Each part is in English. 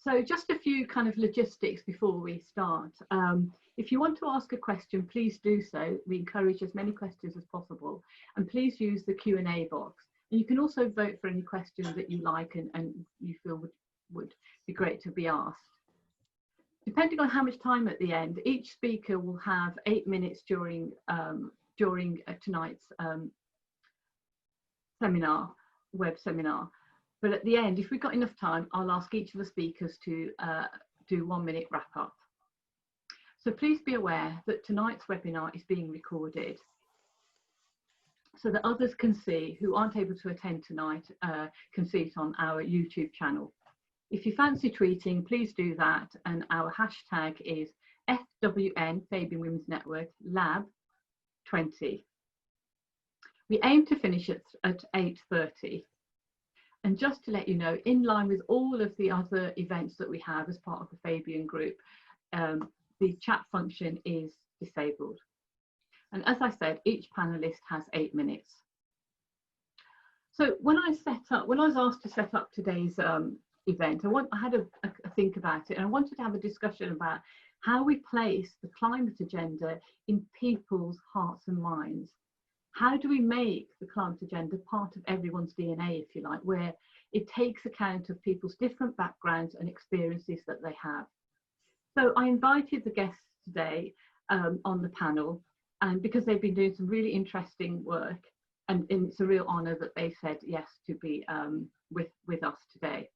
So just a few kind of logistics before we start. If you want to ask a question, please do so. We encourage as many questions as possible, and please use the Q&A box. And you can also vote for any questions that you like and you feel would be great to be asked. Depending on how much time at the end, each speaker will have 8 minutes during tonight's web seminar. But at the end, if we've got enough time, I'll ask each of the speakers to do 1 minute wrap up. So please be aware that tonight's webinar is being recorded so that others can see, who aren't able to attend tonight, can see it on our YouTube channel. If you fancy tweeting, please do that. And our hashtag is FWN, Fabian Women's Network, Lab 20. We aim to finish at 8:30. And just to let you know, in line with all of the other events that we have as part of the Fabian group, the chat function is disabled. And as I said, each panelist has 8 minutes. So when I was asked to set up today's event, I had a think about it, and I wanted to have a discussion about how we place the climate agenda in people's hearts and minds. How do we make the climate agenda part of everyone's DNA, if you like, where it takes account of people's different backgrounds and experiences that they have? So I invited the guests today on the panel, and because they've been doing some really interesting work, and it's a real honour that they said yes to be with us today.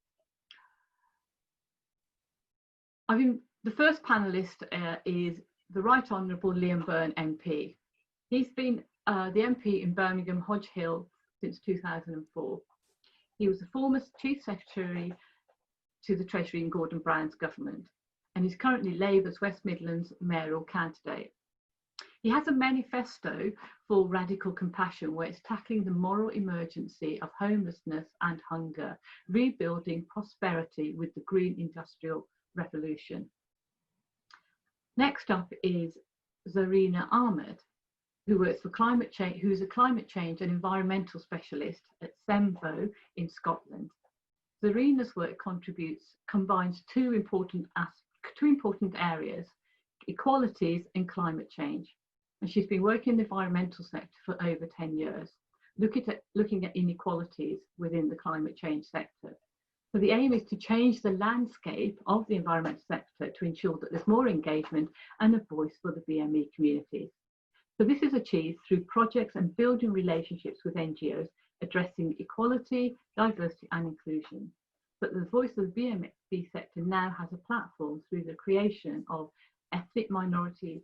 The first panellist is the Right Honourable Liam Byrne MP. He's been the MP in Birmingham Hodge Hill since 2004. He was the former Chief Secretary to the Treasury in Gordon Brown's government, and is currently Labour's West Midlands mayoral candidate. He has a manifesto for radical compassion, where it's tackling the moral emergency of homelessness and hunger, rebuilding prosperity with the Green Industrial Revolution. Next up is Zarina Ahmed, who works for climate change, who's a climate change and environmental specialist at SEMVO in Scotland. Zarina's work combines two important areas, equalities and climate change. And she's been working in the environmental sector for over 10 years, looking at inequalities within the climate change sector. So the aim is to change the landscape of the environmental sector to ensure that there's more engagement and a voice for the BME communities. So this is achieved through projects and building relationships with NGOs addressing equality, diversity and inclusion. But the voice of the BME sector now has a platform through the creation of Ethnic Minority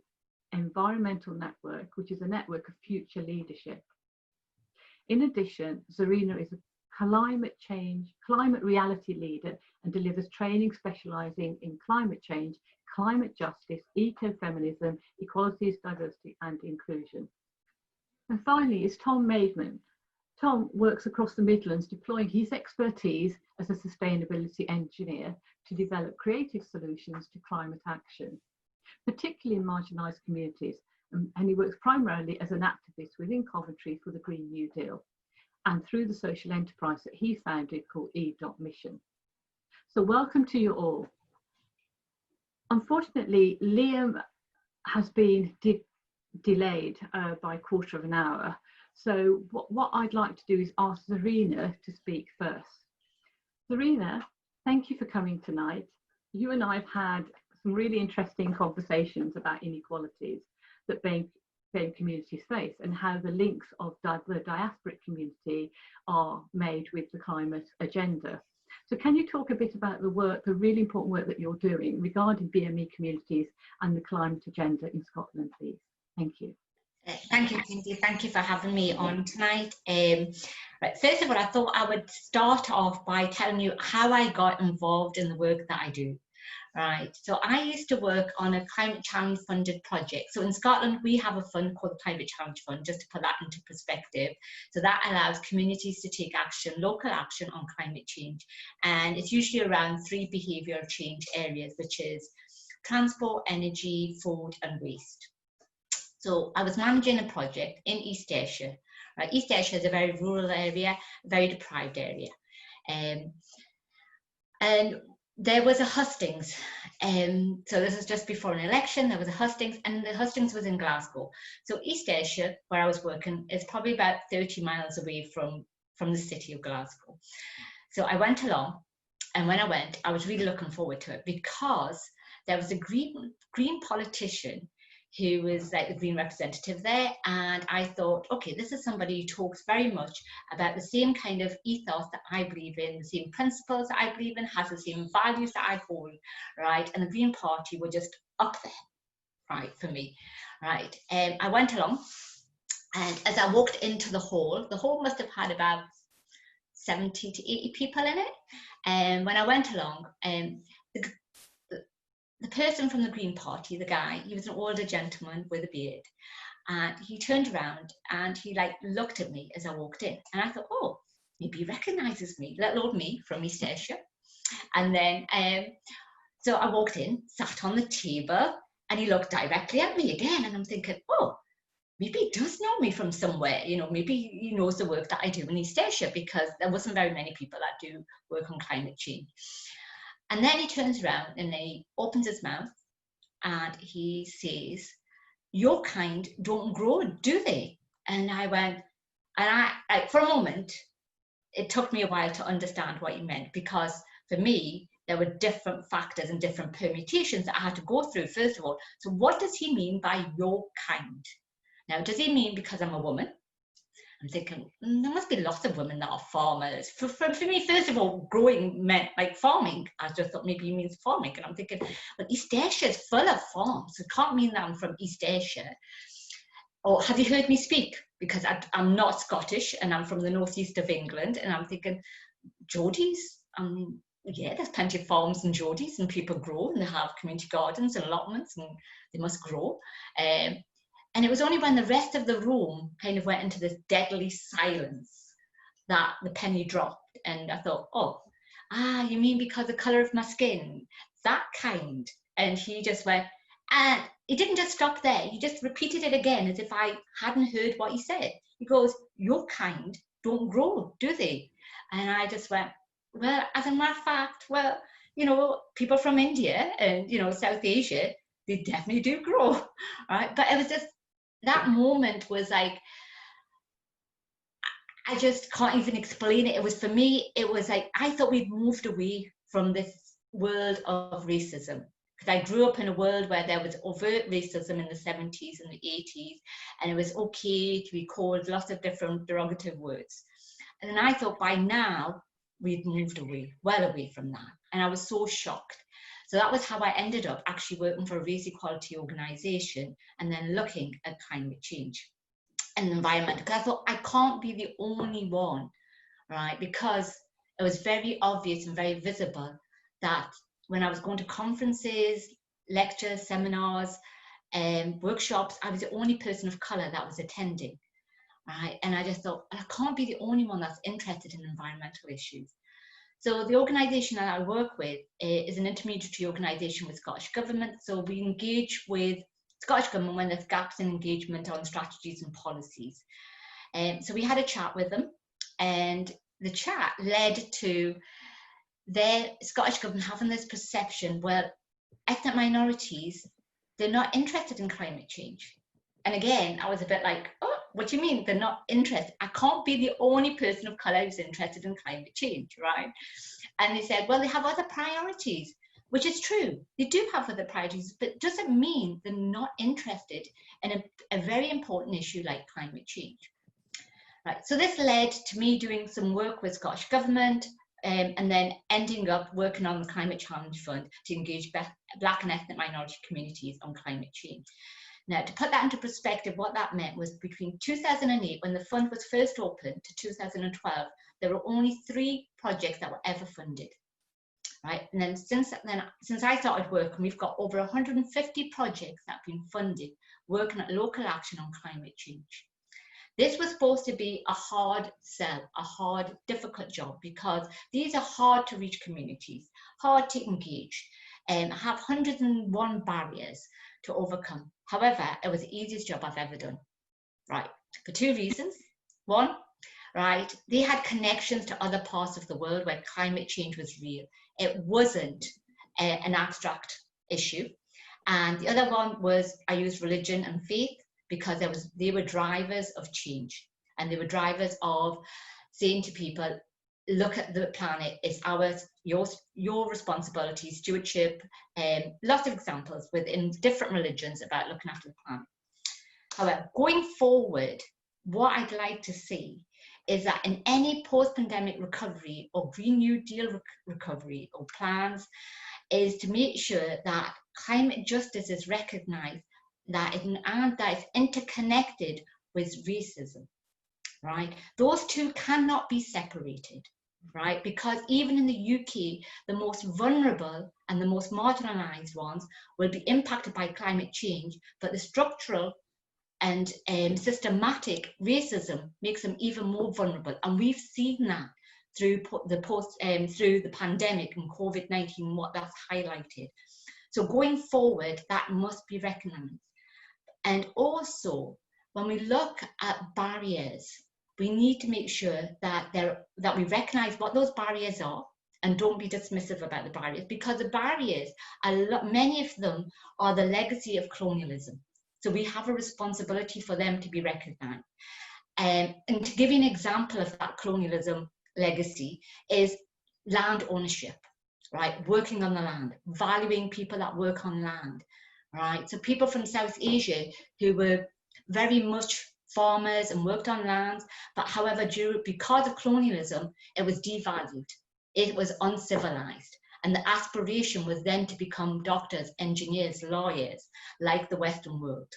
Environmental Network, which is a network of future leadership. In addition, Zarina is a climate reality leader and delivers training specialising in climate change, climate justice, ecofeminism, equalities, diversity and inclusion. And finally is Tom Maidman. Tom works across the Midlands, deploying his expertise as a sustainability engineer to develop creative solutions to climate action, particularly in marginalised communities. And he works primarily as an activist within Coventry for the Green New Deal and through the social enterprise that he founded called E.Mission. So welcome to you all. Unfortunately, Liam has been delayed by a quarter of an hour. So what I'd like to do is ask Zarina to speak first. Zarina, thank you for coming tonight. You and I have had some really interesting conversations about inequalities that BAME communities face and how the links of the diasporic community are made with the climate agenda. So can you talk a bit about the work, the really important work that you're doing regarding BME communities and the climate agenda in Scotland, please? Thank you. Thank you, Cindy. Thank you for having me on tonight. Right, first of all, I thought I would start off by telling you how I got involved in the work that I do. Right, so I used to work on a climate challenge funded project. So in Scotland, we have a fund called the Climate Challenge Fund, just to put that into perspective. So that allows communities to take action, local action on climate change. And it's usually around 3 behavioural change areas, which is transport, energy, food and waste. So I was managing a project in East Ayrshire. Right, East Ayrshire is a very rural area, a very deprived area. And there was a hustings. So this is just before an election. There was a hustings, and the hustings was in Glasgow. So East Ayrshire, where I was working, is probably about 30 miles away from the city of Glasgow. So I went along, and when I went, I was really looking forward to it, because there was a green politician who was like the Green representative there, and I thought, okay, this is somebody who talks very much about the same kind of ethos that I believe in, the same principles that I believe in, has the same values that I hold, right? And the Green Party were just up there, right, for me, right? I went along, and as I walked into the hall must have had about 70 to 80 people in it. And when I went along, the person from the Green Party, the guy, he was an older gentleman with a beard, and he turned around and he like looked at me as I walked in, and I thought, oh, maybe he recognises me, let alone me from East Ayrshire. And then so I walked in, sat on the table, and he looked directly at me again, and I'm thinking, oh, maybe he does know me from somewhere, you know, maybe he knows the work that I do in East Ayrshire, because there wasn't very many people that do work on climate change. And then he turns around and he opens his mouth and he says, your kind don't grow, do they? And I went, and I for a moment, it took me a while to understand what he meant, because for me, there were different factors and different permutations that I had to go through, first of all. So what does he mean by your kind? Now, does he mean because I'm a woman? I'm thinking, there must be lots of women that are farmers. For me, first of all, growing meant like farming. I just thought maybe he means farming. And I'm thinking, well, East Ayrshire is full of farms. So it can't mean that I'm from East Ayrshire. Or have you heard me speak? Because I'm not Scottish and I'm from the northeast of England. And I'm thinking, Geordies? Yeah, there's plenty of farms and Geordies, and people grow, and they have community gardens and allotments, and they must grow. And it was only when the rest of the room kind of went into this deadly silence that the penny dropped. And I thought, oh, you mean because the colour of my skin? That kind. And he just went, and he didn't just stop there. He just repeated it again as if I hadn't heard what he said. He goes, your kind don't grow, do they? And I just went, well, as a matter of fact, well, you know, people from India and, you know, South Asia, they definitely do grow, right? But it was just, that moment was like, I just can't even explain it. It was, for me, it was like, I thought we'd moved away from this world of racism. Because I grew up in a world where there was overt racism in the 70s and the 80s, and it was okay to be called lots of different derogative words. And then I thought by now, we'd moved away, well away from that. And I was so shocked. So that was how I ended up actually working for a race equality organisation and then looking at climate change and the environment. Because I thought I can't be the only one, right? Because it was very obvious and very visible that when I was going to conferences, lectures, seminars, workshops, I was the only person of colour that was attending, right? And I just thought, I can't be the only one that's interested in environmental issues. So the organisation that I work with is an intermediary organisation with Scottish Government. So we engage with Scottish Government when there's gaps in engagement on strategies and policies. So we had a chat with them, and the chat led to their Scottish Government having this perception, well, ethnic minorities, they're not interested in climate change. And again, I was a bit like, oh, what do you mean they're not interested? I can't be the only person of colour who's interested in climate change, right? And they said, well, they have other priorities, which is true. They do have other priorities, but it doesn't mean they're not interested in a very important issue like climate change. Right, so this led to me doing some work with Scottish Government, and then ending up working on the Climate Challenge Fund to engage Black and ethnic minority communities on climate change. Now, to put that into perspective, what that meant was between 2008, when the fund was first opened, to 2012, there were only 3 projects that were ever funded, right? And then since I started working, we've got over 150 projects that have been funded, working at local action on climate change. This was supposed to be a hard sell, a hard, difficult job, because these are hard to reach communities, hard to engage, and have 101 barriers to overcome. However, it was the easiest job I've ever done, right? For 2 reasons. One, right? They had connections to other parts of the world where climate change was real. It wasn't an abstract issue. And the other one was, I used religion and faith because they were drivers of change, and they were drivers of saying to people, look at the planet, it's ours, your responsibility, stewardship, lots of examples within different religions about looking after the planet. However, going forward, what I'd like to see is that in any post-pandemic recovery or Green New Deal recovery or plans, is to make sure that climate justice is recognised, and that it's interconnected with racism, right? Those two cannot be separated, right? Because even in the UK, the most vulnerable and the most marginalised ones will be impacted by climate change, but the structural and systematic racism makes them even more vulnerable. And we've seen that through through the pandemic and COVID-19, what that's highlighted. So going forward, that must be recognised. And also, when we look at barriers, we need to make sure that we recognise what those barriers are and don't be dismissive about the barriers, because the barriers, many of them are the legacy of colonialism. So we have a responsibility for them to be recognised. And to give you an example of that colonialism legacy is land ownership, right? Working on the land, valuing people that work on land, right? So people from South Asia who were very much farmers and worked on lands, but however, because of colonialism, it was devalued. It was uncivilized. And the aspiration was then to become doctors, engineers, lawyers, like the Western world.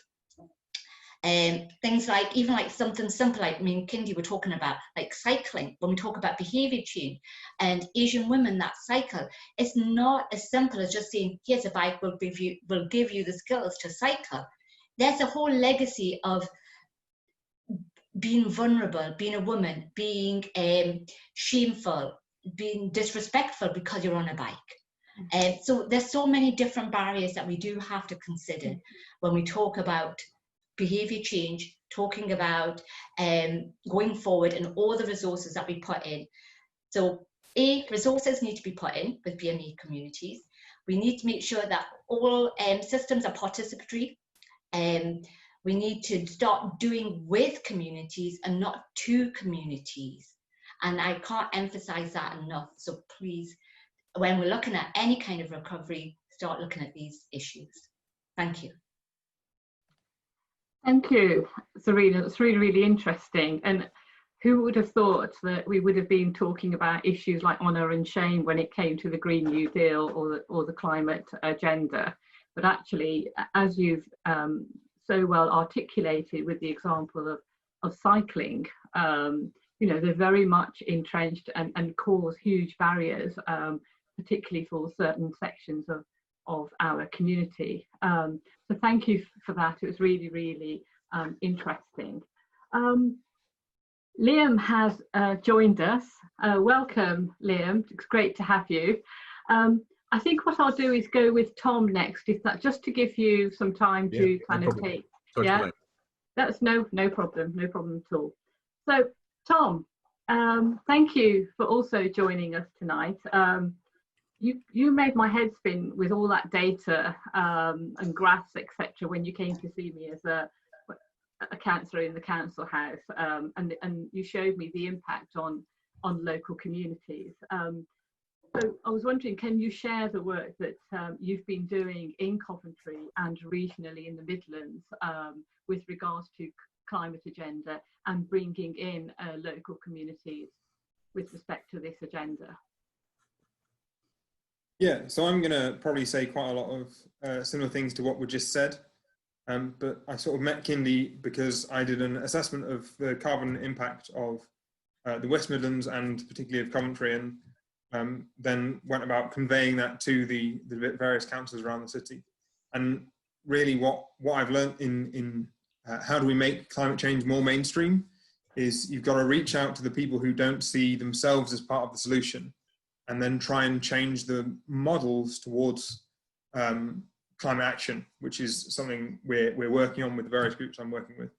Things like, even like something simple, like me and Kindy were talking about, like cycling, when we talk about behavior change and Asian women that cycle, it's not as simple as just saying, here's a bike, we'll give you the skills to cycle. There's a whole legacy of being vulnerable, being a woman, being shameful, being disrespectful because you're on a bike. So there's so many different barriers that we do have to consider when we talk about behavior change, talking about going forward and all the resources that we put in. So resources need to be put in with BME communities. We need to make sure that all systems are participatory. We need to start doing with communities and not to communities. And I can't emphasize that enough. So please, when we're looking at any kind of recovery, start looking at these issues. Thank you. Thank you, Serena. That's really, really interesting. And who would have thought that we would have been talking about issues like honour and shame when it came to the Green New Deal or the climate agenda? But actually, as you've so well articulated with the example of cycling, you know, they're very much entrenched and cause huge barriers, particularly for certain sections of our community. So thank you for that. It was really, really interesting. Liam has joined us. Welcome, Liam. It's great to have you. I think what I'll do is go with Tom next, if that, just to give you some time to kind of take. Yeah, that's no problem at all. So Tom, thank you for also joining us tonight. You made my head spin with all that data and graphs, etc., when you came to see me as a councillor in the council house, and you showed me the impact on local communities. So I was wondering, can you share the work that you've been doing in Coventry and regionally in the Midlands with regards to climate agenda and bringing in local communities with respect to this agenda? Yeah, so I'm going to probably say quite a lot of similar things to what we just said, but I sort of met Kindy because I did an assessment of the carbon impact of the West Midlands and particularly of Coventry, and then went about conveying that to the various councils around the city. And really what I've learned in how do we make climate change more mainstream is you've got to reach out to the people who don't see themselves as part of the solution, and then try and change the models towards climate action, which is something we're working on with the various groups I'm working with.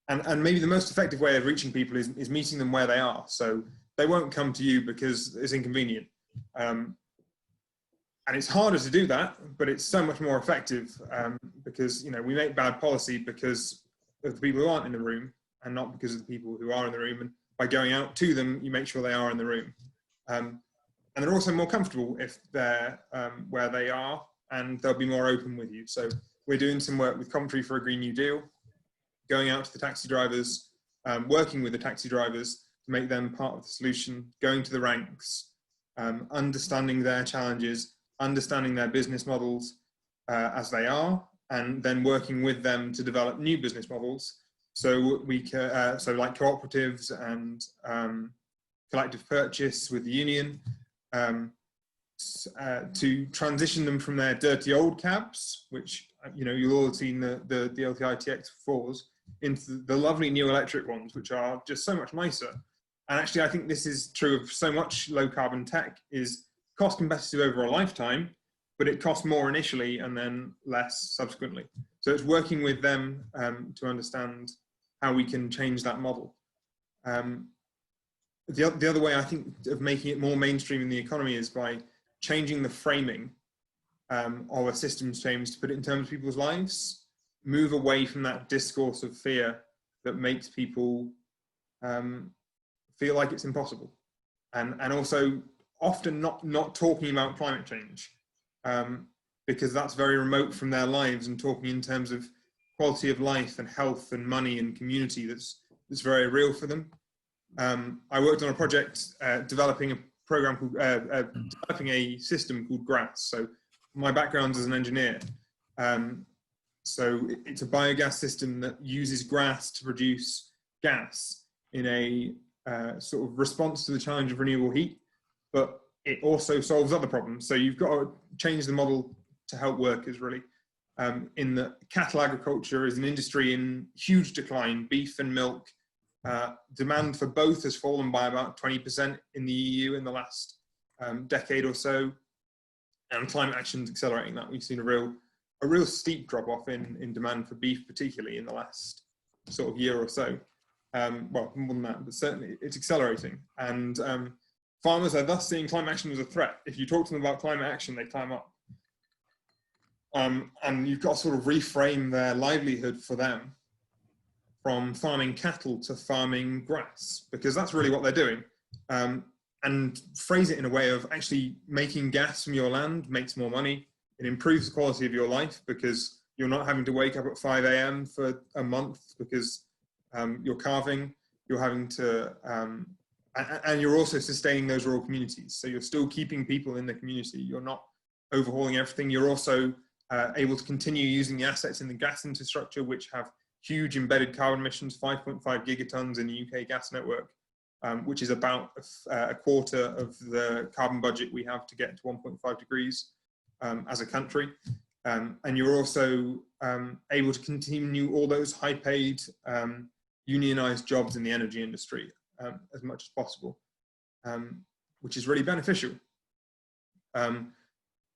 And maybe the most effective way of reaching people is meeting them where they are. So they won't come to you because it's inconvenient. And it's harder to do that, but it's so much more effective because, you know, we make bad policy because of the people who aren't in the room and not because of the people who are in the room. And by going out to them, you make sure they are in the room. And they're also more comfortable if they're where they are, and they'll be more open with you. So we're doing some work with Coventry for a Green New Deal, going out to the taxi drivers, working with the taxi drivers to make them part of the solution, going to the ranks, understanding their challenges, understanding their business models as they are, and then working with them to develop new business models. So so like cooperatives and collective purchase with the union, to transition them from their dirty old cabs, which, you know, you'll all have seen the LTI TX4s, into the lovely new electric ones, which are just so much nicer. And actually, I think this is true of so much low carbon tech, is cost competitive over a lifetime, but it costs more initially and then less subsequently. So it's working with them to understand how we can change that model. The other way, I think, of making it more mainstream in the economy is by changing the framing of a systems change to put it in terms of people's lives, move away from that discourse of fear that makes people feel like it's impossible. And also often not talking about climate change because that's very remote from their lives, and talking in terms of quality of life and health and money and community that's very real for them. I worked on a project developing a program called, developing a system called GRASS. So my background as an engineer. So it's a biogas system that uses grass to produce gas in a sort of response to the challenge of renewable heat, but it also solves other problems. So you've got to change the model to help workers, really. In that cattle agriculture is an industry in huge decline, beef and milk. Demand for both has fallen by about 20% in the EU in the last decade or so, and climate action is accelerating that. We've seen a real steep drop off in demand for beef, particularly in the last sort of year or so. Well, more than that, but certainly it's accelerating. And farmers are thus seeing climate action as a threat. If you talk to them about climate action, they climb up. And you've got to sort of reframe their livelihood for them from farming cattle to farming grass, because that's really what they're doing. And phrase it in a way of actually making gas from your land makes more money. It improves the quality of your life because you're not having to wake up at 5 a.m. for a month because you're carving, you're having to, and you're also sustaining those rural communities. So you're still keeping people in the community. You're not overhauling everything. You're also able to continue using the assets in the gas infrastructure, which have huge embedded carbon emissions, 5.5 gigatons in the UK gas network, which is about a quarter of the carbon budget we have to get to 1.5 degrees as a country. And you're also able to continue all those high-paid unionized jobs in the energy industry as much as possible, which is really beneficial. And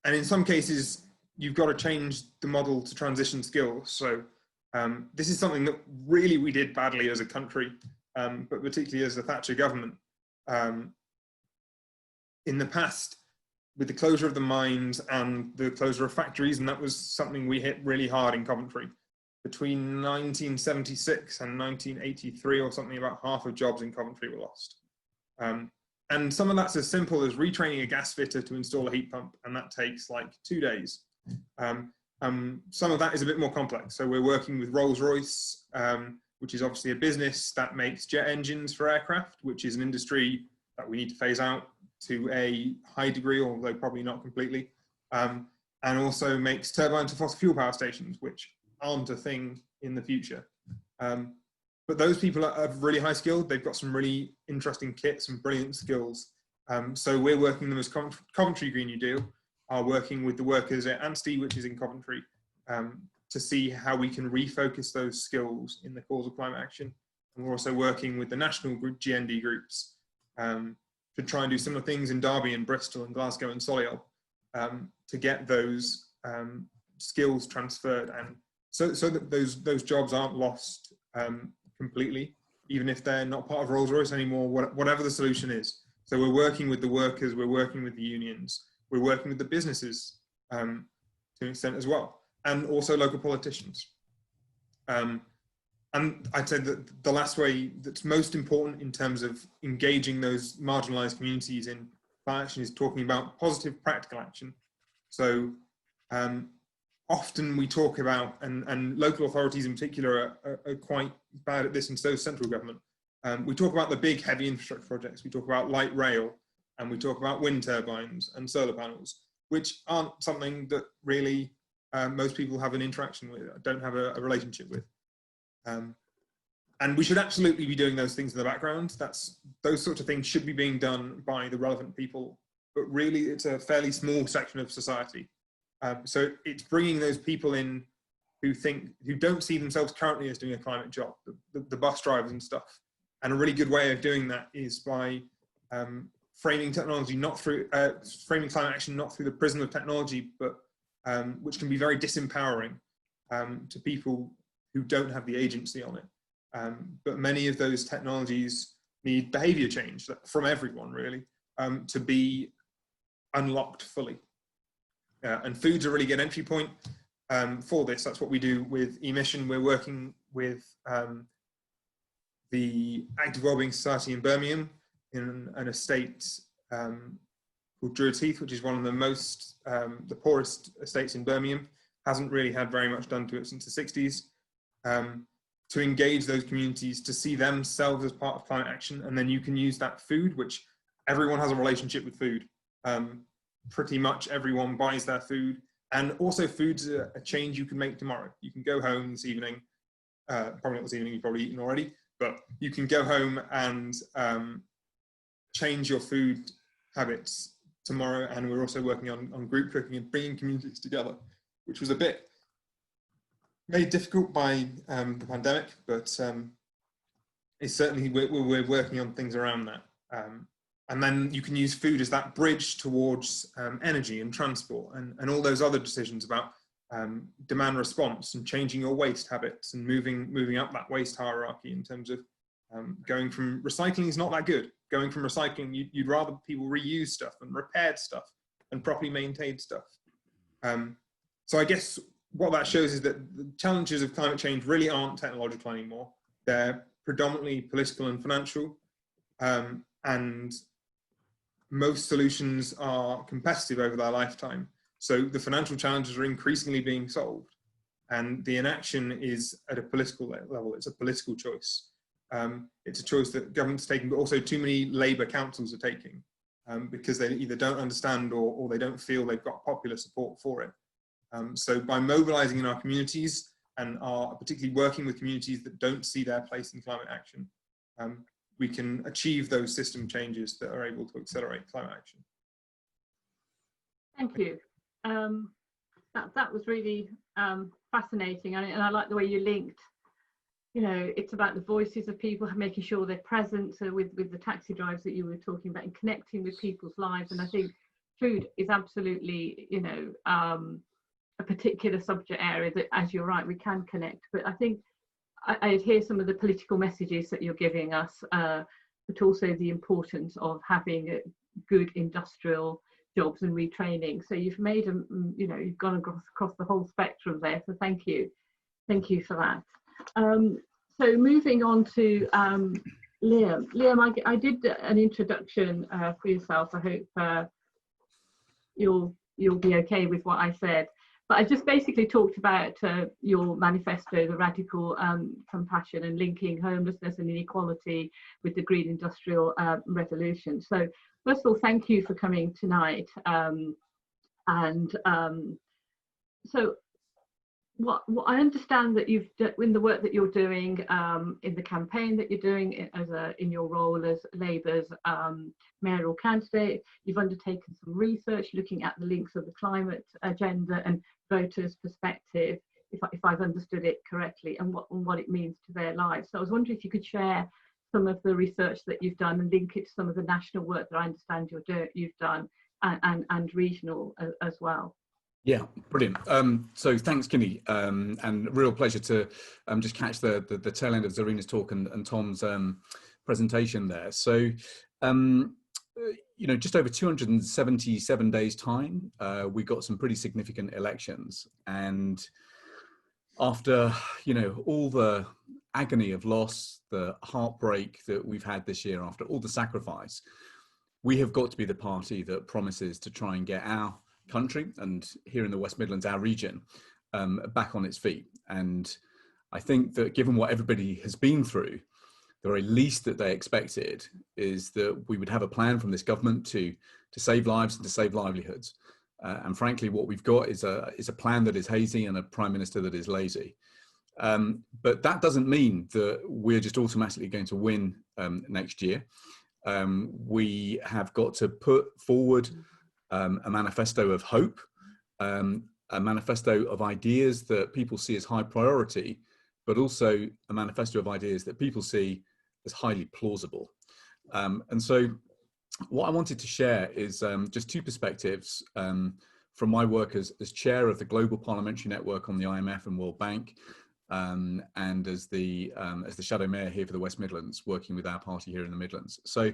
in some cases, you've got to change the model to transition skills. So this is something that really we did badly as a country, but particularly as the Thatcher government. In the past, with the closure of the mines and the closure of factories, and that was something we hit really hard in Coventry. Between 1976 and 1983 or something, about half of jobs in Coventry were lost. And some of that's as simple as retraining a gas fitter to install a heat pump, and that takes like 2 days. Some of that is a bit more complex. So we're working with Rolls-Royce, which is obviously a business that makes jet engines for aircraft, which is an industry that we need to phase out to a high degree, although probably not completely, and also makes turbines for fossil fuel power stations, which aren't a thing in the future. But those people are really high skilled. They've got some really interesting kits and brilliant skills. So we're working them as Coventry Green New Deal, are working with the workers at Anstey, which is in Coventry, to see how we can refocus those skills in the cause of climate action. And we're also working with the national group, GND groups, to try and do similar things in Derby and Bristol and Glasgow and Solihull, to get those skills transferred, and so that those jobs aren't lost completely, even if they're not part of Rolls-Royce anymore, whatever the solution is. So we're working with the workers, we're working with the unions, we're working with the businesses to an extent as well, and also local politicians. And I'd say that the last way that's most important in terms of engaging those marginalized communities in climate action is talking about positive practical action. So often we talk about, and local authorities in particular are quite bad at this, and so is central government. We talk about the big heavy infrastructure projects, we talk about light rail, and we talk about wind turbines and solar panels, which aren't something that really most people have an interaction with, don't have a relationship with. And we should absolutely be doing those things in the background. Those sorts of things should be being done by the relevant people, but really it's a fairly small section of society. So it's bringing those people in who don't see themselves currently as doing a climate job, the bus drivers and stuff. And a really good way of doing that is by framing technology framing climate action not through the prism of technology, but which can be very disempowering to people who don't have the agency on it. But many of those technologies need behavior change from everyone, really, to be unlocked fully. And food's a really good entry point for this. That's what we do with eMission. We're working with the Active Wellbeing Society in Birmingham in an estate called Druids Heath, which is one of the poorest estates in Birmingham. Hasn't really had very much done to it since the 60s. To engage those communities, to see themselves as part of climate action, and then you can use that food, which everyone has a relationship with food. Pretty much everyone buys their food, and also food's a change you can make tomorrow. You can go home this evening, probably not this evening, you've probably eaten already, but you can go home and change your food habits tomorrow. And we're also working on group cooking and bringing communities together, which was a bit made difficult by the pandemic, but it's certainly, we're working on things around that. And then you can use food as that bridge towards energy and transport and all those other decisions about demand response and changing your waste habits and moving up that waste hierarchy in terms of going from recycling is not that good. Going from recycling, you'd rather people reuse stuff and repaired stuff and properly maintained stuff. So I guess what that shows is that the challenges of climate change really aren't technological anymore. They're predominantly political and financial, and most solutions are competitive over their lifetime. So the financial challenges are increasingly being solved, and the inaction is at a political level. It's a political choice. It's a choice that government's taking, but also too many Labour councils are taking because they either don't understand or they don't feel they've got popular support for it. So by mobilising in our communities and are particularly working with communities that don't see their place in climate action, we can achieve those system changes that are able to accelerate climate action. Thank you. That was really fascinating, and I like the way you linked, it's about the voices of people, making sure they're present with the taxi drives that you were talking about, and connecting with people's lives. And I think food is absolutely, a particular subject area that, as you're right, we can connect. But I think I hear some of the political messages that you're giving us, but also the importance of having good industrial jobs and retraining. So you've made you've gone across the whole spectrum there. So thank you for that. So moving on to Liam. Liam, I did an introduction for yourself. I hope you'll be okay with what I said. But I just basically talked about your manifesto, the radical compassion, and linking homelessness and inequality with the green industrial revolution. So first of all, thank you for coming tonight. So what I understand that you've done in the work that you're doing, in the campaign that you're doing in your role as Labour's mayoral candidate, you've undertaken some research looking at the links of the climate agenda and voters' perspective, if I've understood it correctly, and what it means to their lives. So I was wondering if you could share some of the research that you've done and link it to some of the national work that I understand you've done, and regional as well. Yeah, brilliant. So thanks, Kinney, and real pleasure to just catch the tail end of Zarina's talk and Tom's presentation there. So, just over 277 days time, we got some pretty significant elections, and after all the agony of loss, the heartbreak that we've had this year, after all the sacrifice, we have got to be the party that promises to try and get our country, and here in the West Midlands, our region, back on its feet. And I think that given what everybody has been through, the very least that they expected is that we would have a plan from this government to save lives and to save livelihoods. And frankly, what we've got is a plan that is hazy and a prime minister that is lazy. But that doesn't mean that we're just automatically going to win next year. We have got to put forward a manifesto of hope, a manifesto of ideas that people see as high priority, but also a manifesto of ideas that people see as highly plausible. And so what I wanted to share is just two perspectives from my work as chair of the Global Parliamentary Network on the IMF and World Bank, and as the shadow mayor here for the West Midlands, working with our party here in the Midlands. So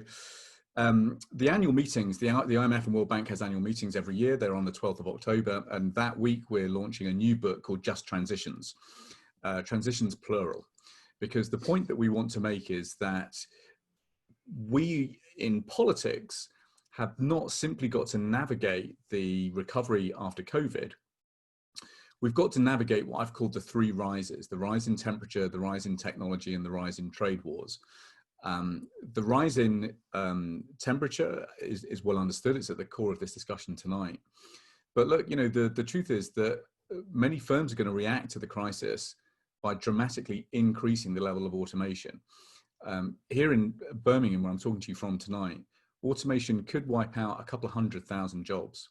the annual meetings, the IMF and World Bank has annual meetings every year. They're on the 12th of October. And that week, we're launching a new book called Just Transitions, transitions plural, because the point that we want to make is that we in politics have not simply got to navigate the recovery after COVID. We've got to navigate what I've called the three rises: the rise in temperature, the rise in technology, and the rise in trade wars. The rise in temperature is well understood. It's at the core of this discussion tonight. But look, the truth is that many firms are going to react to the crisis by dramatically increasing the level of automation. Here in Birmingham, where I'm talking to you from tonight, automation could wipe out a couple of 100,000 jobs,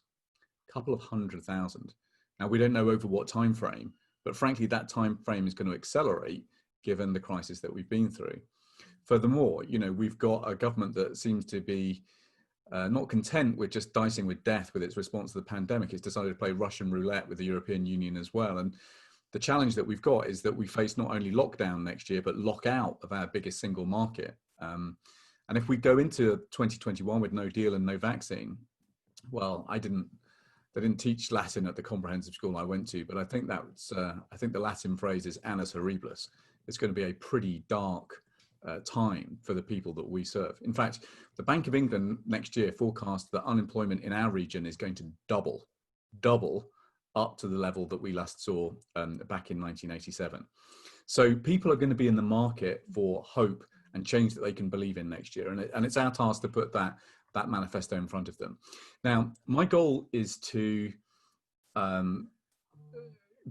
a couple of 100,000. Now, we don't know over what time frame, but frankly, that time frame is going to accelerate given the crisis that we've been through. Furthermore, we've got a government that seems to be not content with just dicing with death with its response to the pandemic. It's decided to play Russian roulette with the European Union as well. And the challenge that we've got is that we face not only lockdown next year, but lockout of our biggest single market. And if we go into 2021 with no deal and no vaccine, well, they didn't teach Latin at the comprehensive school I went to, but I think I think the Latin phrase is annus horribilis. It's going to be a pretty dark time for the people that we serve. In fact, the Bank of England next year forecasts that unemployment in our region is going to double up to the level that we last saw back in 1987. So people are going to be in the market for hope and change that they can believe in next year. And it's our task to put that manifesto in front of them. Now, my goal is to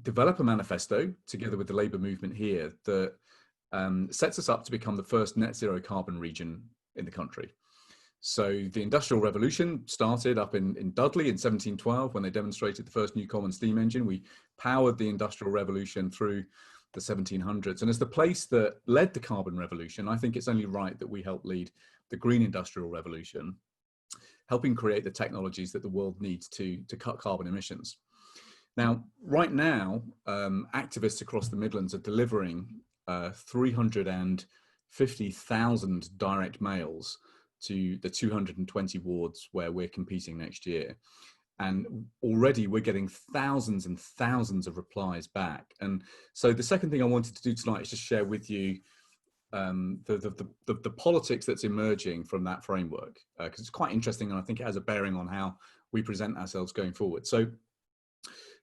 develop a manifesto together with the Labour movement here that sets us up to become the first net zero carbon region in the country. So the Industrial Revolution started up in Dudley in 1712 when they demonstrated the first new common steam engine. We powered the Industrial Revolution through the 1700s. And as the place that led the carbon revolution, I think it's only right that we help lead the Green Industrial Revolution, helping create the technologies that the world needs to cut carbon emissions. Now, right now, activists across the Midlands are delivering 350,000 direct mails to the 220 wards where we're competing next year. And already we're getting thousands and thousands of replies back. And so the second thing I wanted to do tonight is just share with you the politics that's emerging from that framework, because it's quite interesting and I think it has a bearing on how we present ourselves going forward. So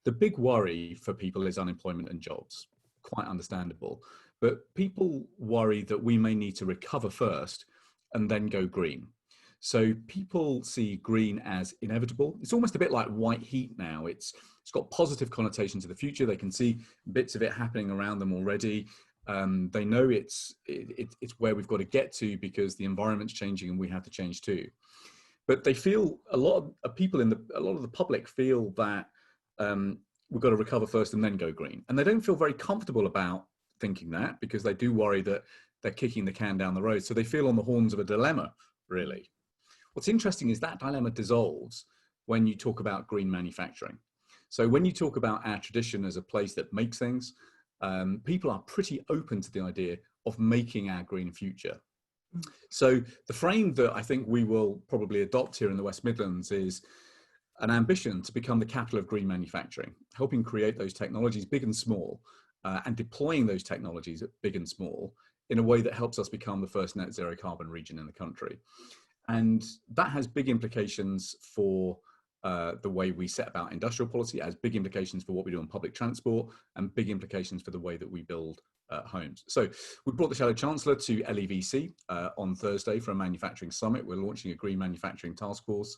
the big worry for people is unemployment and jobs, quite understandable. But people worry that we may need to recover first and then go green. So people see green as inevitable. It's almost a bit like white heat now. It's got positive connotations to the future. They can see bits of it happening around them already. They know it's where we've got to get to because the environment's changing and we have to change too. But they feel, a lot of people a lot of the public feel that we've got to recover first and then go green. And they don't feel very comfortable about thinking that because they do worry that they're kicking the can down the road. So they feel on the horns of a dilemma, really. What's interesting is that dilemma dissolves when you talk about green manufacturing. So when you talk about our tradition as a place that makes things, people are pretty open to the idea of making our green future. So the frame that I think we will probably adopt here in the West Midlands is an ambition to become the capital of green manufacturing, helping create those technologies big and small, and deploying those technologies at big and small in a way that helps us become the first net zero carbon region in the country. And that has big implications for the way we set about industrial policy. It has big implications for what we do on public transport, and big implications for the way that we build homes. So we brought the Shadow Chancellor to LEVC on Thursday for a manufacturing summit. We're launching a green manufacturing task force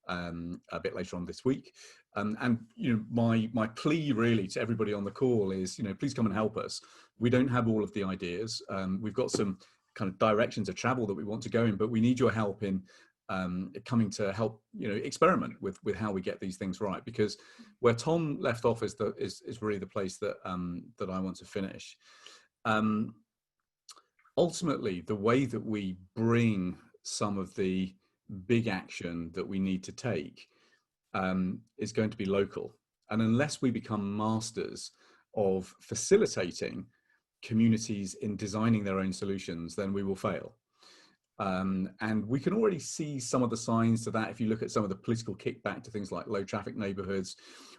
a bit later on this week. And you know, my plea really to everybody on the call is, you know, please come and help us. We don't have all of the ideas. We've got some kind of directions of travel that we want to go in, but we need your help in coming to help, you know, experiment with how we get these things right. Because where Tom left off is really the place that that I want to finish. Ultimately, the way that we bring some of the big action that we need to take is going to be local. And unless we become masters of facilitating communities in designing their own solutions, then we will fail. And we can already see some of the signs to that. If you look at some of the political kickback to things like low traffic neighborhoods,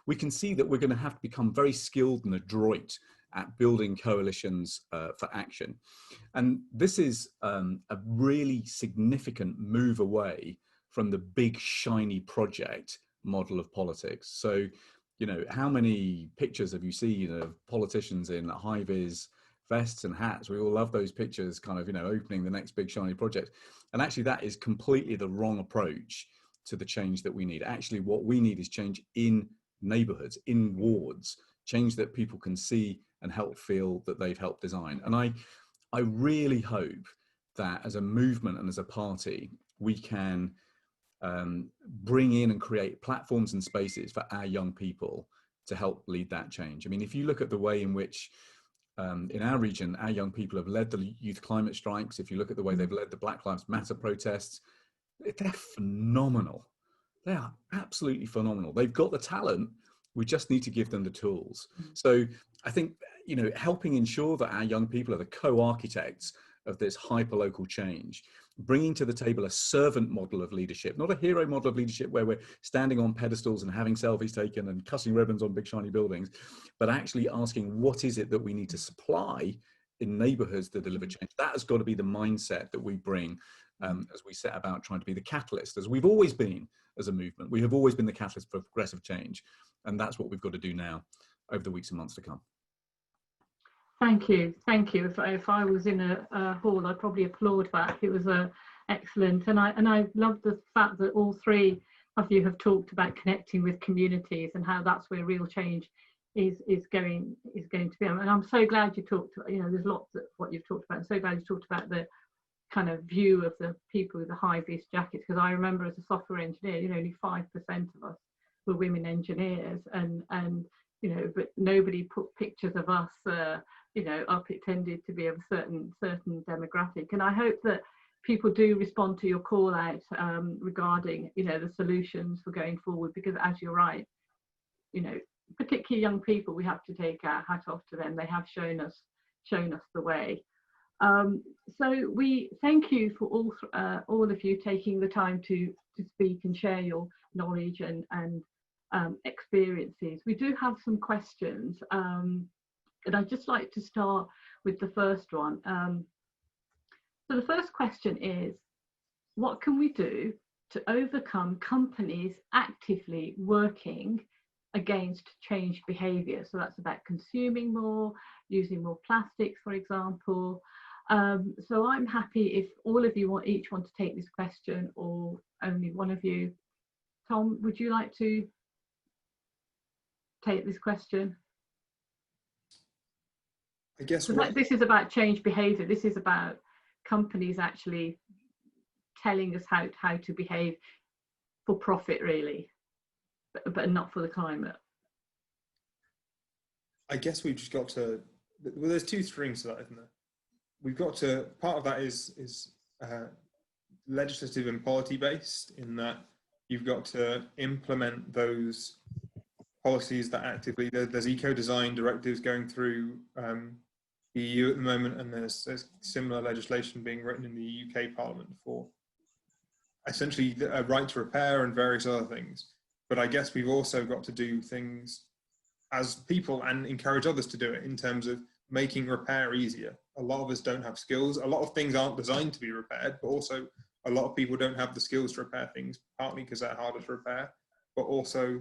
we can see that we're going to have to become very skilled and adroit at building coalitions for action. And this is a really significant move away from the big shiny project model of politics. So, you know, how many pictures have you seen of politicians in high-vis vests and hats? We all love those pictures, kind of, you know, opening the next big shiny project. And actually that is completely the wrong approach to the change that we need. Actually, what we need is change in neighborhoods, in wards, change that people can see and help feel that they've helped design. And I really hope that as a movement and as a party, we can bring in and create platforms and spaces for our young people to help lead that change. I mean, if you look at the way in which in our region, our young people have led the youth climate strikes, if you look at the way they've led the Black Lives Matter protests, they're phenomenal. They are absolutely phenomenal. They've got the talent. We just need to give them the tools. So I think, you know, helping ensure that our young people are the co-architects of this hyper-local change, bringing to the table a servant model of leadership, not a hero model of leadership where we're standing on pedestals and having selfies taken and cutting ribbons on big shiny buildings, but actually asking what is it that we need to supply in neighborhoods that deliver change. That has got to be the mindset that we bring as we set about trying to be the catalyst, as we've always been as a movement. We have always been the catalyst for progressive change. And that's what we've got to do now over the weeks and months to come. Thank you. Thank you. If I was in a hall, I'd probably applaud that. It was excellent. And I love the fact that all three of you have talked about connecting with communities and how that's where real change is going to be. And I'm so glad you talked, you know, there's lots of what you've talked about. I'm so glad you talked about the kind of view of the people with the high-vis jackets, because I remember as a software engineer, you know, only 5% of us were women engineers, and you know, but nobody put pictures of us you know, up. It tended to be of a certain demographic, and I hope that people do respond to your call out regarding, you know, the solutions for going forward, because as you're right, you know, particularly young people, we have to take our hat off to them. They have shown us the way. So we thank you for all of you taking the time to speak and share your knowledge and experiences. We do have some questions, and I'd just like to start with the first one. So the first question is, what can we do to overcome companies actively working against change behaviour? So that's about consuming more, using more plastics, for example. So I'm happy if all of you each want to take this question, or only one of you. Tom, would you like to take this question? I guess this is about change behaviour. This is about companies actually telling us how to behave for profit, really, but not for the climate. I guess we've just got to, well, there's two strings to that, isn't there? We've got to, part of that is legislative and policy based, in that you've got to implement those policies that actively, there's eco-design directives going through the EU at the moment, and there's similar legislation being written in the UK Parliament for essentially a right to repair and various other things. But I guess we've also got to do things as people and encourage others to do it in terms of making repair easier. A lot of us don't have skills. A lot of things aren't designed to be repaired, but also a lot of people don't have the skills to repair things, partly because they're harder to repair, but also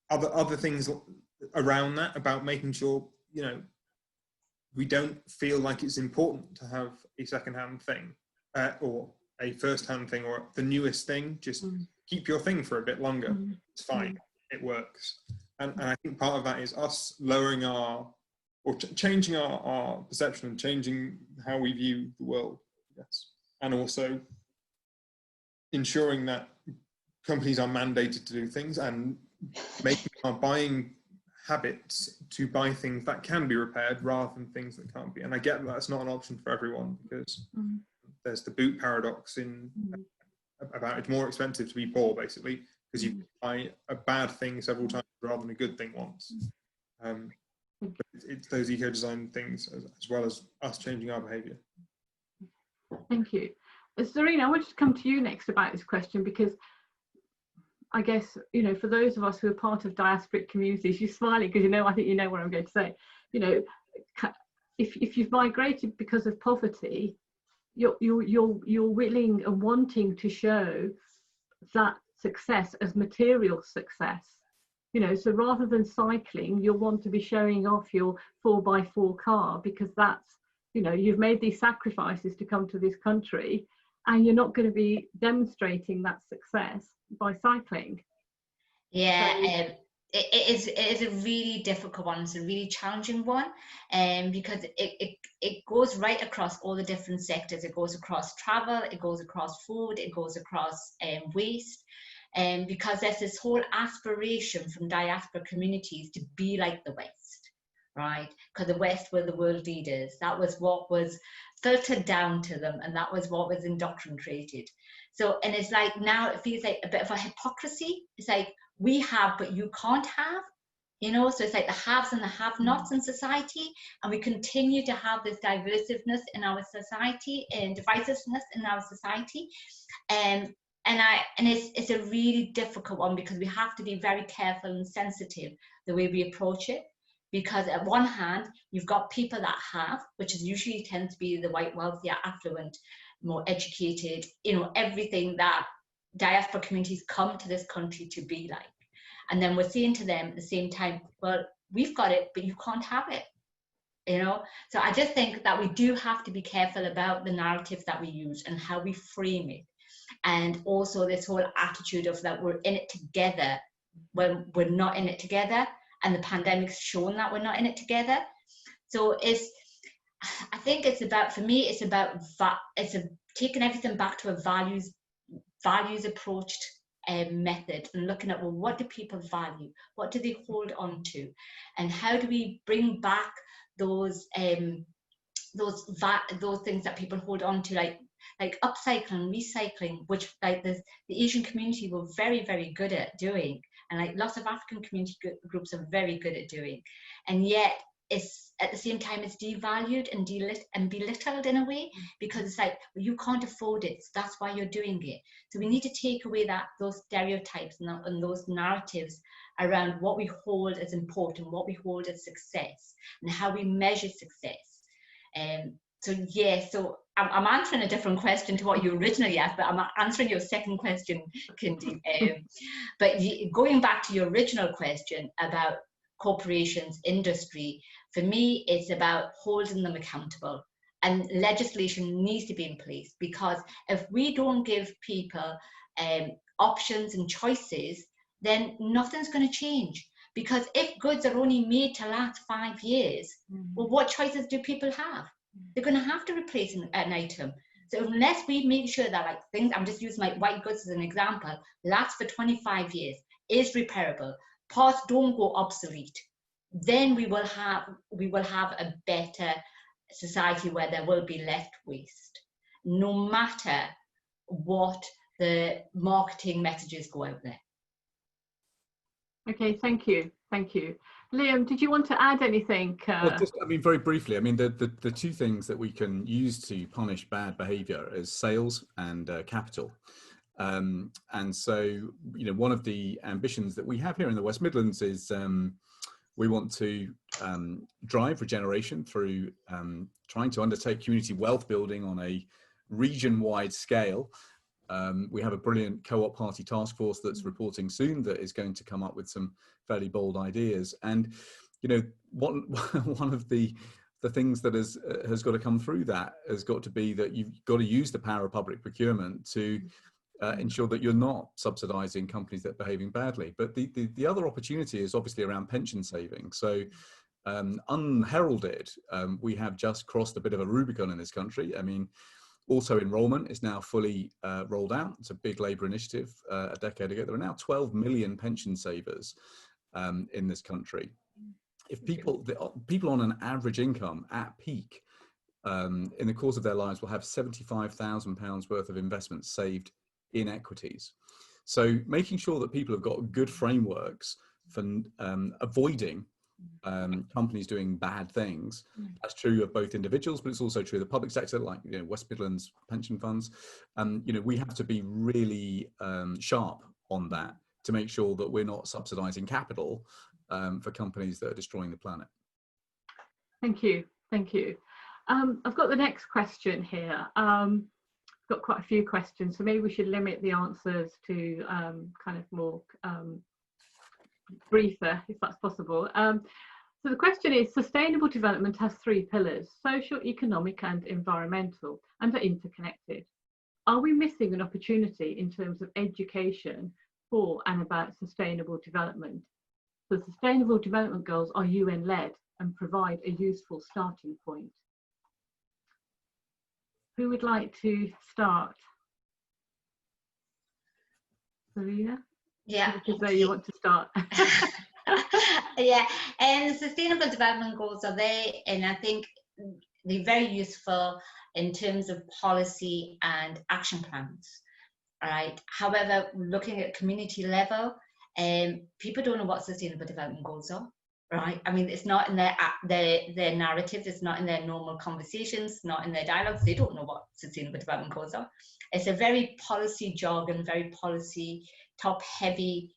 other things around that, about making sure, you know, we don't feel like it's important to have a second-hand thing or a first-hand thing or the newest thing. Just keep your thing for a bit longer. It's fine. It works. And I think part of that is us lowering our, or changing our perception and changing how we view the world. Yes. And also ensuring that companies are mandated to do things and making our buying habits to buy things that can be repaired rather than things that can't be. And I get that's not an option for everyone, because there's the boot paradox in about it's more expensive to be poor, basically, because you buy a bad thing several times rather than a good thing once. But it's those eco-design things as well as us changing our behaviour. Thank you. Zarina, I want to come to you next about this question, because I guess, you know, for those of us who are part of diasporic communities, you're smiling because, you know, I think you know what I'm going to say. You know, if you've migrated because of poverty, you're willing and wanting to show that success as material success. You know, so rather than cycling, you'll want to be showing off your 4x4 car, because that's, you know, you've made these sacrifices to come to this country, and you're not going to be demonstrating that success by cycling. Yeah, it is a really difficult one. It's a really challenging one, because it goes right across all the different sectors. It goes across travel, it goes across food, it goes across waste, because there's this whole aspiration from diaspora communities to be like the West, right? Because the West were the world leaders. That was what was filtered down to them, and that was what was indoctrinated. So, and it's like now it feels like a bit of a hypocrisy. It's like we have, but you can't have, you know? So it's like the haves and the have-nots in society, and we continue to have this divisiveness in our society and divisiveness in our society. And it's a really difficult one, because we have to be very careful and sensitive the way we approach it. Because at one hand, you've got people that have, which is usually tends to be the white, wealthier, affluent, more educated, you know, everything that diaspora communities come to this country to be like. And then we're saying to them at the same time, well, we've got it, but you can't have it, you know? So I just think that we do have to be careful about the narrative that we use and how we frame it. And also this whole attitude of that we're in it together when we're not in it together. And the pandemic's shown that we're not in it together. So I think it's about, for me, it's about taking everything back to a values approached method, and looking at, well, what do people value? What do they hold on to? And how do we bring back those things that people hold on to, like upcycling, recycling, which like the Asian community were very, very good at doing. And like lots of African community groups are very good at doing, and yet it's at the same time it's devalued and belittled in a way, because it's like, well, you can't afford it, so that's why you're doing it. So we need to take away those stereotypes and those narratives around what we hold as important, what we hold as success, and how we measure success. So I'm answering a different question to what you originally asked, but I'm answering your second question, Kindy. But going back to your original question about corporations, industry, for me, it's about holding them accountable. And legislation needs to be in place, because if we don't give people options and choices, then nothing's going to change. Because if goods are only made to last 5 years, well, what choices do people have? They're going to have to replace an item. So unless we make sure that, like, things, I'm just using like white goods as an example, lasts for 25 years, is repairable, parts don't go obsolete, then we will have a better society where there will be less waste, no matter what the marketing messages go out there. Okay, thank you. Thank you. Liam, did you want to add anything? Well, just, I mean, very briefly, I mean, the two things that we can use to punish bad behavior is sales and capital. And so, you know, one of the ambitions that we have here in the West Midlands is we want to drive regeneration through trying to undertake community wealth building on a region-wide scale. We have a brilliant co-op party task force that's reporting soon that is going to come up with some fairly bold ideas. And, you know, one of the things that has got to come through that has got to be that you've got to use the power of public procurement to ensure that you're not subsidizing companies that are behaving badly. But the other opportunity is obviously around pension savings. So unheralded, we have just crossed a bit of a Rubicon in this country. I mean, auto enrollment is now fully rolled out. It's a big Labour initiative a decade ago. There are now 12 million pension savers in this country. If people on an average income at peak in the course of their lives will have £75,000 worth of investments saved in equities. So making sure that people have got good frameworks for avoiding companies doing bad things. That's true of both individuals, but it's also true of the public sector, like, you know, West Midlands pension funds. You know, we have to be really sharp on that to make sure that we're not subsidizing capital for companies that are destroying the planet. Thank you. Thank you. I've got the next question here. Got quite a few questions, so maybe we should limit the answers to kind of more briefer, if that's possible. So the question is, sustainable development has 3 pillars: social, economic and environmental, and are interconnected. Are we missing an opportunity in terms of education for and about sustainable development? The Sustainable Development Goals are UN-led and provide a useful starting point. Who would like to start? Serena? Yeah. Because you want to start. Yeah, and the Sustainable Development Goals are there, and I think they're very useful in terms of policy and action plans. All right. However, looking at community level, people don't know what Sustainable Development Goals are. Right. I mean, it's not in their narratives. It's not in their normal conversations. Not in their dialogues. They don't know what Sustainable Development Goals are. It's a very policy jargon, very policy top-heavy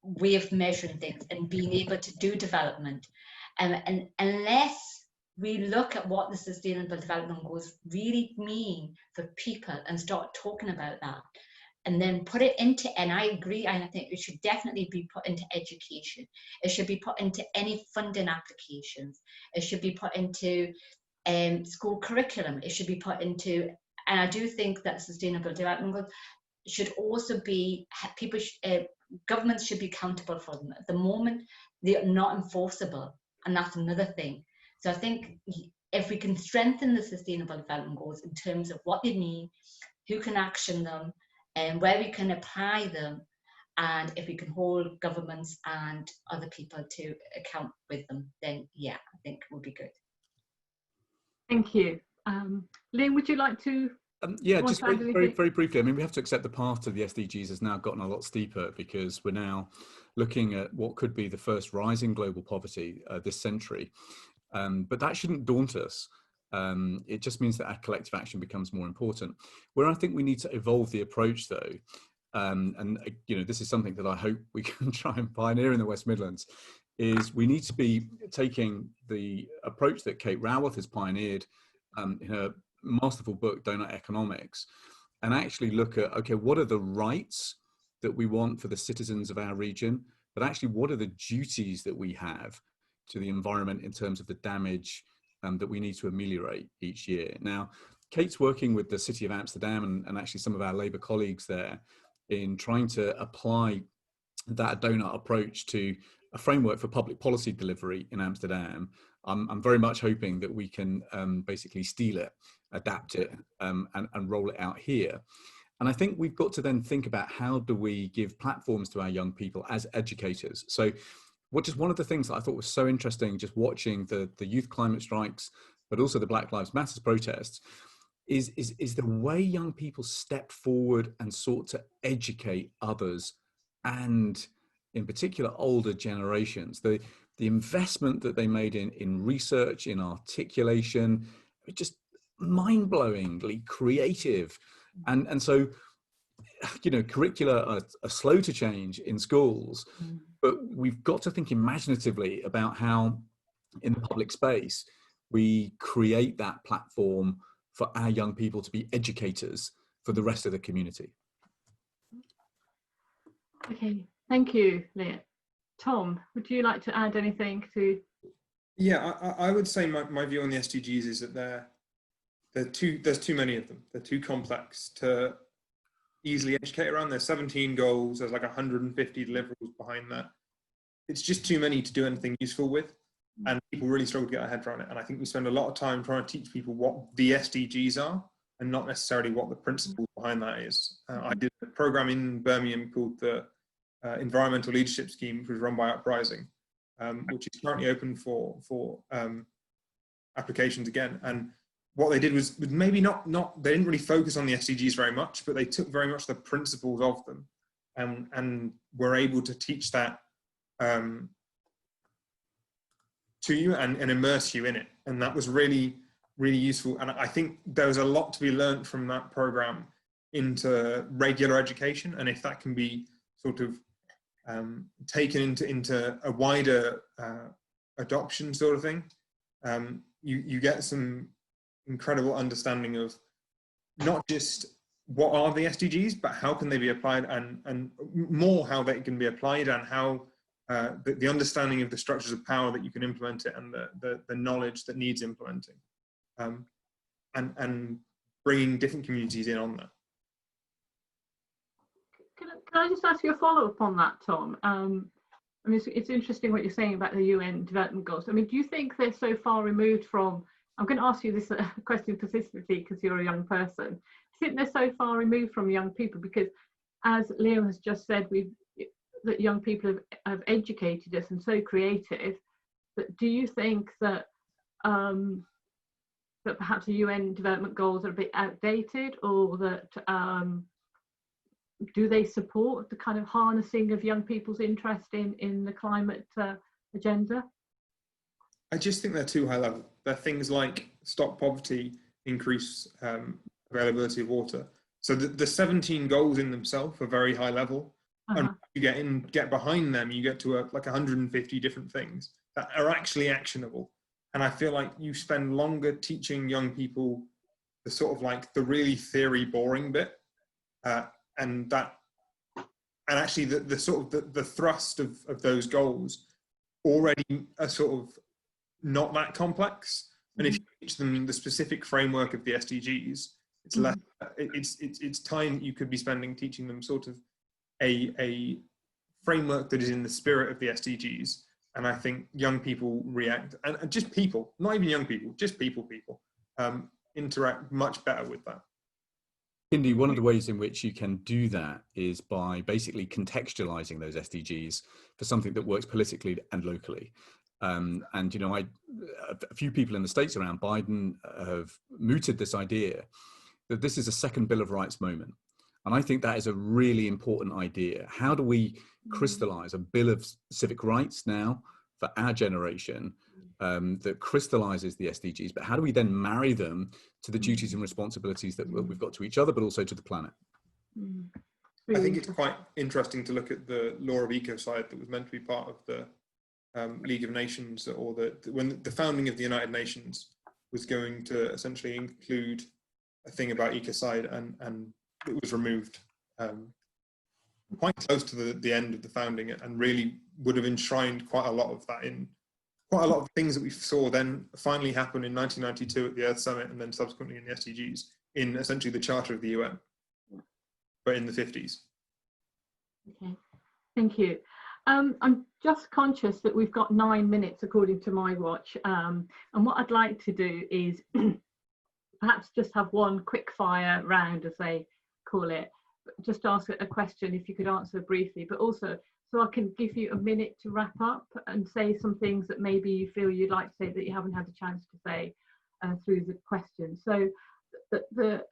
way of measuring things and being able to do development. And unless we look at what the Sustainable Development Goals really mean for people and start talking about that, and then put it into, and I agree, and I think it should definitely be put into education. It should be put into any funding applications. It should be put into school curriculum. It should be put into, and I do think that Sustainable Development Goals should also be, governments should be accountable for them. At the moment, they are not enforceable, and that's another thing. So I think if we can strengthen the Sustainable Development Goals in terms of what they mean, who can action them, and where we can apply them, and if we can hold governments and other people to account with them, then yeah, I think it would be good. Thank you. Liam, would you like to? Yeah, just very briefly. I mean, we have to accept the path to the SDGs has now gotten a lot steeper, because we're now looking at what could be the first rise in global poverty this century. But that shouldn't daunt us. It just means that our collective action becomes more important. Where I think we need to evolve the approach, though, and you know, this is something that I hope we can try and pioneer in the West Midlands, is we need to be taking the approach that Kate Raworth has pioneered in her masterful book, Donut Economics, and actually look at, okay, what are the rights that we want for the citizens of our region, but actually what are the duties that we have to the environment in terms of the damage that we need to ameliorate each year. Now, Kate's working with the City of Amsterdam and actually some of our Labour colleagues there in trying to apply that donut approach to a framework for public policy delivery in Amsterdam. I'm very much hoping that we can basically steal it, adapt it, and roll it out here. And I think we've got to then think about, how do we give platforms to our young people as educators? So which is one of the things that I thought was so interesting, just watching the youth climate strikes, but also the Black Lives Matter protests, is the way young people stepped forward and sought to educate others and in particular older generations, the investment that they made in research, in articulation, just mind-blowingly creative. And so, you know, curricula are slow to change in schools, but we've got to think imaginatively about how in the public space we create that platform for our young people to be educators for the rest of the community. Okay, thank you, Leah. Tom, would you like to add anything to? Yeah, I would say my view on the SDGs is that there's too many of them. They're too complex to easily educate around. There's 17 goals, there's like 150 deliverables behind that. It's just too many to do anything useful with, and people really struggle to get their head around it. And I think we spend a lot of time trying to teach people what the SDGs are and not necessarily what the principles behind that is. I did a program in Birmingham called the Environmental Leadership Scheme, which was run by Uprising, which is currently open for applications again. And what they did was maybe not they didn't really focus on the SDGs very much, but they took very much the principles of them and were able to teach that to you and immerse you in it. And that was really, really useful. And I think there was a lot to be learned from that program into regular education. And if that can be sort of taken into a wider adoption sort of thing, you get some incredible understanding of not just what are the SDGs, but how can they be applied, and more how they can be applied, and how the understanding of the structures of power that you can implement it, and the knowledge that needs implementing, and bringing different communities in on that. Can I just ask you a follow-up on that, Tom? I mean, it's interesting what you're saying about the UN Development Goals. I mean, do you think they're so far removed from, I'm going to ask you this question persistently because you're a young person. Do you think they're so far removed from young people? Because as Leo has just said, that young people have educated us and so creative, but do you think that that perhaps the UN Development Goals are a bit outdated, or that do they support the kind of harnessing of young people's interest in the climate agenda? I just think they're too high level. They're things like stop poverty, increase availability of water. So the 17 goals in themselves are very high level. And you get behind them, you get to like 150 different things that are actually actionable. And I feel like you spend longer teaching young people the sort of like the really theory boring bit, and actually the sort of the thrust of those goals already are sort of not that complex. And if you teach them the specific framework of the SDGs, it's less, it's time that you could be spending teaching them sort of a framework that is in the spirit of the SDGs. And I think young people react, and just people, not even young people, just people interact much better with that. Indy, one of the ways in which you can do that is by basically contextualizing those SDGs for something that works politically and locally. And, you know, a few people in the States around Biden have mooted this idea that this is a second Bill of Rights moment. And I think that is a really important idea. How do we crystallize a Bill of Civic Rights now for our generation that crystallizes the SDGs, but how do we then marry them to the duties and responsibilities that we've got to each other, but also to the planet? I think it's quite interesting to look at the Law of Ecocide that was meant to be part of the League of Nations, or when the founding of the United Nations was going to essentially include a thing about ecocide, and it was removed quite close to the end of the founding, and really would have enshrined quite a lot of that in quite a lot of things that we saw then finally happen in 1992 at the Earth Summit, and then subsequently in the SDGs, in essentially the Charter of the UN, but in the 50s. Okay, thank you. I'm just conscious that we've got 9 minutes according to my watch, and what I'd like to do is perhaps just have one quick fire round, as they call it, just ask a question if you could answer briefly, but also so I can give you a minute to wrap up and say some things that maybe you feel you'd like to say that you haven't had a chance to say through the question. So the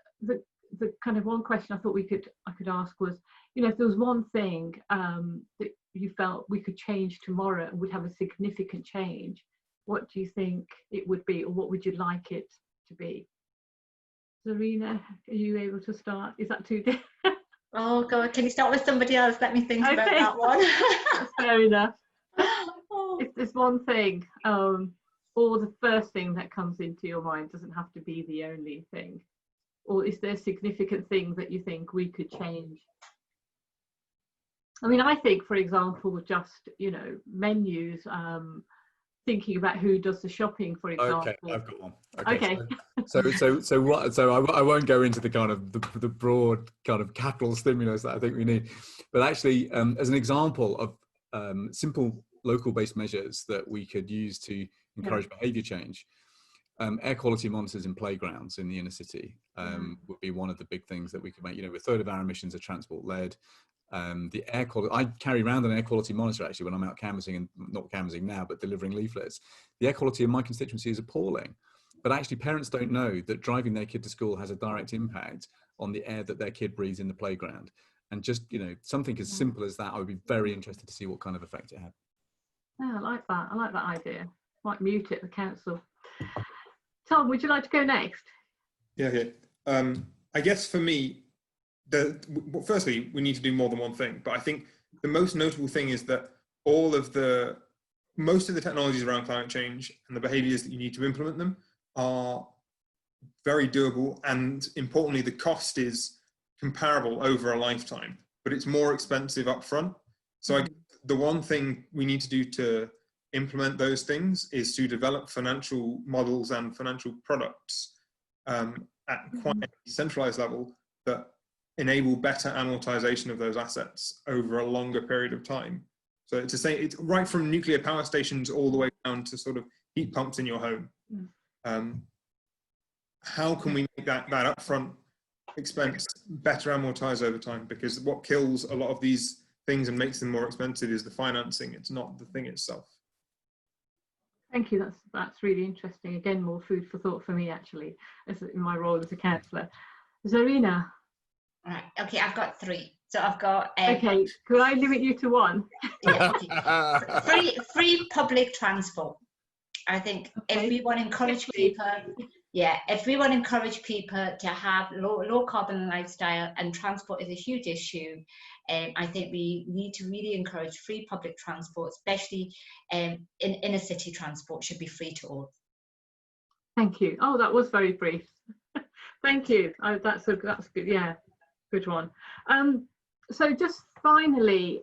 the kind of one question I thought I could ask was, you know, if there was one thing that you felt we could change tomorrow and would have a significant change, what do you think it would be, or what would you like it to be? Zarina, are you able to start? Is that too difficult? Oh God, can you start with somebody else? Let me think about that one. That's fair enough. Oh. If there's one thing, or the first thing that comes into your mind, doesn't have to be the only thing, or is there a significant thing that you think we could change? I mean, I think, for example, just, you know, menus, thinking about who does the shopping, for example. Okay, I've got one. Okay. So I won't go into the kind of the broad kind of capital stimulus that I think we need, but actually, as an example of simple local-based measures that we could use to encourage behaviour change, air quality monitors in playgrounds in the inner city would be one of the big things that we could make. You know, a third of our emissions are transport-led. The air quality, I carry around an air quality monitor actually when I'm out canvassing, and not canvassing now, but delivering leaflets. The air quality in my constituency is appalling, but actually parents don't know that driving their kid to school has a direct impact on the air that their kid breathes in the playground. And just, you know, something as simple as that, I would be very interested to see what kind of effect it had. Yeah, I like that. I like that idea. Might mute it, the council. Tom, would you like to go next? Yeah, okay. I guess for me, firstly, we need to do more than one thing. But I think the most notable thing is that most of the technologies around climate change and the behaviours that you need to implement them are very doable. And importantly, the cost is comparable over a lifetime, but it's more expensive up front. So the one thing we need to do to implement those things is to develop financial models and financial products at quite a centralized level that enable better amortization of those assets over a longer period of time. So to say it's right from nuclear power stations all the way down to sort of heat pumps in your home. How can we make that upfront expense better amortize over time? Because what kills a lot of these things and makes them more expensive is the financing. It's not the thing itself. Thank you. That's really interesting. Again, more food for thought for me, actually, as in my role as a councillor. Zarina. Right. Okay, I've got three. So I've got. Okay, could I limit you to one? Yeah, okay. free public transport. I think if we want to encourage people, if we want to encourage people to have low carbon lifestyle, and transport is a huge issue, I think we need to really encourage free public transport, especially in inner city transport should be free to all. Thank you. Oh, that was very brief. Thank you. That's good. Yeah, good one. So just finally,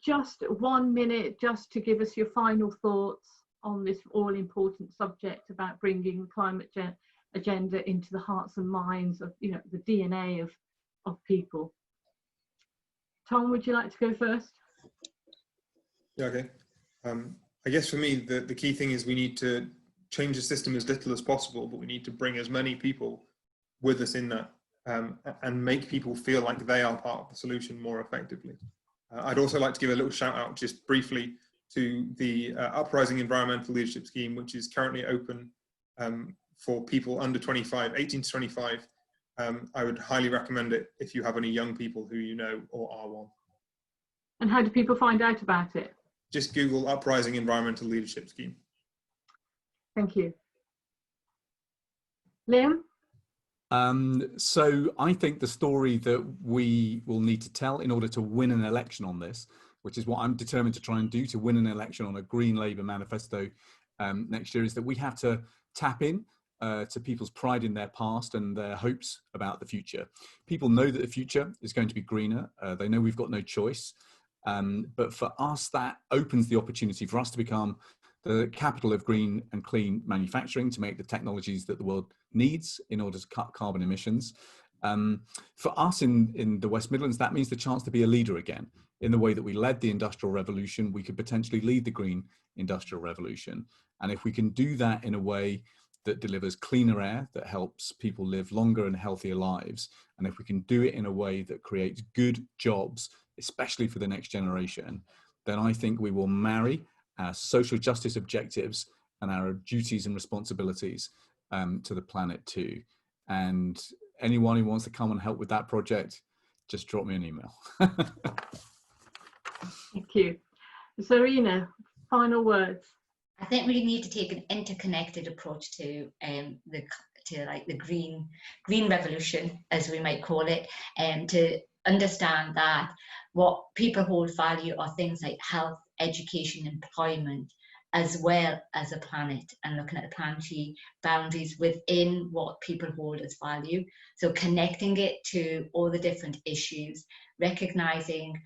just 1 minute, just to give us your final thoughts on this all-important subject about bringing the climate agenda into the hearts and minds of, you know, the DNA of people. Tom, would you like to go first? Yeah, okay. I guess for me, the key thing is we need to change the system as little as possible, but we need to bring as many people with us in that and make people feel like they are part of the solution more effectively. I'd also like to give a little shout out just briefly to the Uprising Environmental Leadership Scheme, which is currently open for people under 25, 18 to 25. I would highly recommend it if you have any young people who you know or are one. And how do people find out about it? Just Google Uprising Environmental Leadership Scheme. Thank you. Liam? So I think the story that we will need to tell in order to win an election on this, which is what I'm determined to try and do, to win an election on a Green Labour manifesto next year, is that we have to tap in to people's pride in their past and their hopes about the future. People know that the future is going to be greener. They know we've got no choice. But for us, that opens the opportunity for us to become the capital of green and clean manufacturing, to make the technologies that the world needs in order to cut carbon emissions. For us in the West Midlands, that means the chance to be a leader again. In the way that we led the Industrial Revolution, we could potentially lead the Green Industrial Revolution. And if we can do that in a way that delivers cleaner air, that helps people live longer and healthier lives, and if we can do it in a way that creates good jobs, especially for the next generation, then I think we will marry our social justice objectives and our duties and responsibilities to the planet too. And anyone who wants to come and help with that project, just drop me an email. Thank you. Zarina, final words. I think we need to take an interconnected approach to the green revolution, as we might call it, and to understand that what people hold value are things like health, education, employment, as well as a planet, and looking at the planetary boundaries within what people hold as value. So connecting it to all the different issues, recognizing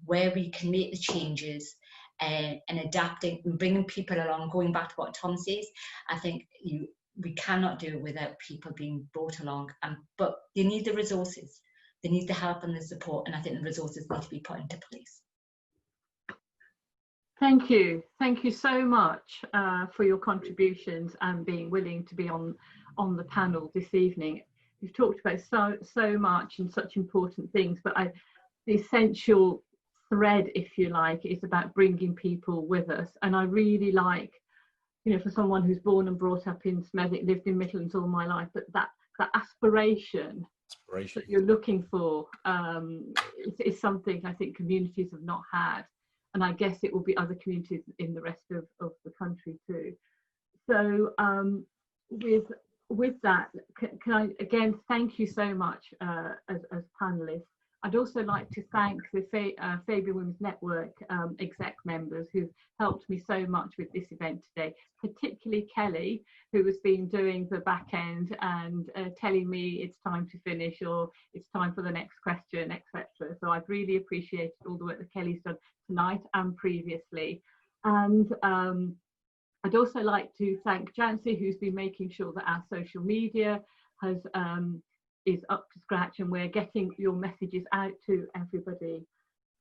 where we can make the changes, and adapting and bringing people along. Going back to what Tom says, I think we cannot do it without people being brought along, but they need the resources, they need the help and the support, and I think the resources need to be put into place. Thank you so much for your contributions and being willing to be on the panel this evening. You've talked about so much and such important things, but the essential thread, if you like, is about bringing people with us. And I really like, you know, for someone who's born and brought up in Smethwick, lived in Midlands all my life, but that aspiration that you're looking for is something I think communities have not had. And I guess it will be other communities in the rest of the country too. So with that, can I again thank you so much as panelists. I'd also like to thank the Fabian Women's Network exec members who've helped me so much with this event today, particularly Kelly, who has been doing the back end and telling me it's time to finish or it's time for the next question, etc. So I've really appreciated all the work that Kelly's done tonight and previously. And I'd also like to thank Jancy, who's been making sure that our social media is up to scratch and we're getting your messages out to everybody.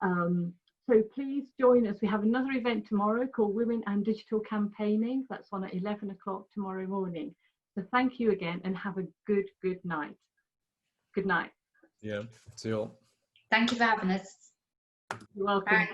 So please join us. We have another event tomorrow called Women and Digital Campaigning. That's on at 11 o'clock tomorrow morning. So thank you again and have a good night. Good night. Yeah, see you all. Thank you for having us. You're welcome. Bye.